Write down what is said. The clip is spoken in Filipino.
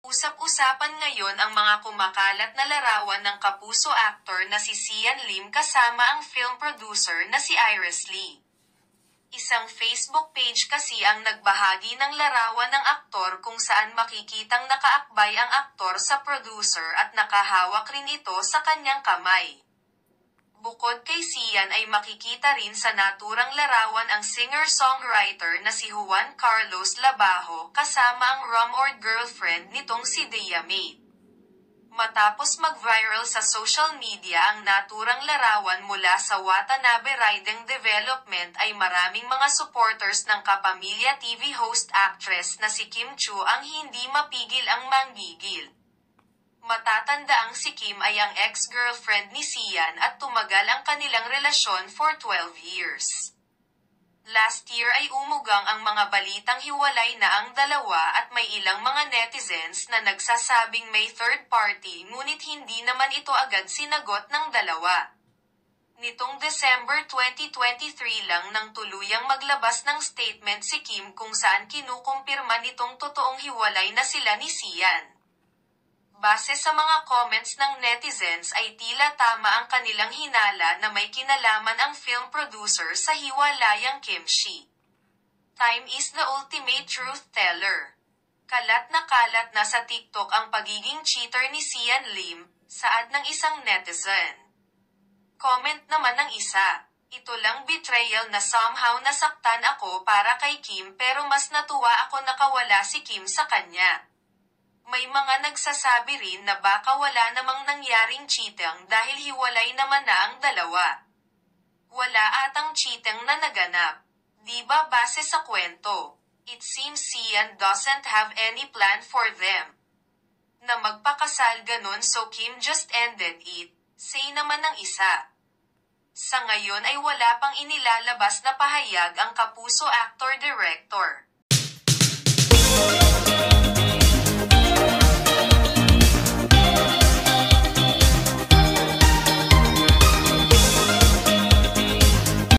Usap-usapan ngayon ang mga kumakalat na larawan ng kapuso actor na si Sian Lim kasama ang film producer na si Iris Lee. Isang Facebook page kasi ang nagbahagi ng larawan ng aktor kung saan makikitang nakaakbay ang aktor sa producer at nakahawak rin ito sa kanyang kamay. Bukod kay Sian ay makikita rin sa naturang larawan ang singer-songwriter na si Juan Carlos Labajo kasama ang rumored girlfriend nitong si Dea May. Matapos mag-viral sa social media ang naturang larawan mula sa Watanabe Riding Development ay maraming mga supporters ng Kapamilya TV host actress na si Kim Chu ang hindi mapigil ang manggigil. Matatandaang si Kim ay ang ex-girlfriend ni Sian at tumagal ang kanilang relasyon for 12 years. Last year ay umugang ang mga balitang hiwalay na ang dalawa at may ilang mga netizens na nagsasabing may third party ngunit hindi naman ito agad sinagot ng dalawa. Nitong December 2023 lang nang tuluyang maglabas ng statement si Kim kung saan kinukumpirma nitong totoong hiwalay na sila ni Sian. Base sa mga comments ng netizens ay tila tama ang kanilang hinala na may kinalaman ang film producer sa hiwalayang kimchi. Time is the ultimate truth teller. Kalat na sa TikTok ang pagiging cheater ni Sian Lim, saad ng isang netizen. Comment naman ng isa, ito lang betrayal na somehow nasaktan ako para kay Kim pero mas natuwa ako nakawala si Kim sa kanya. May mga nagsasabi rin na baka wala namang nangyaring cheating dahil hiwalay naman na ang dalawa. Wala atang cheating na naganap. Diba base sa kwento? It seems Sian doesn't have any plan for them na magpakasal ganon so Kim just ended it, say naman ng isa. Sa ngayon ay wala pang inilalabas na pahayag ang kapuso actor-direct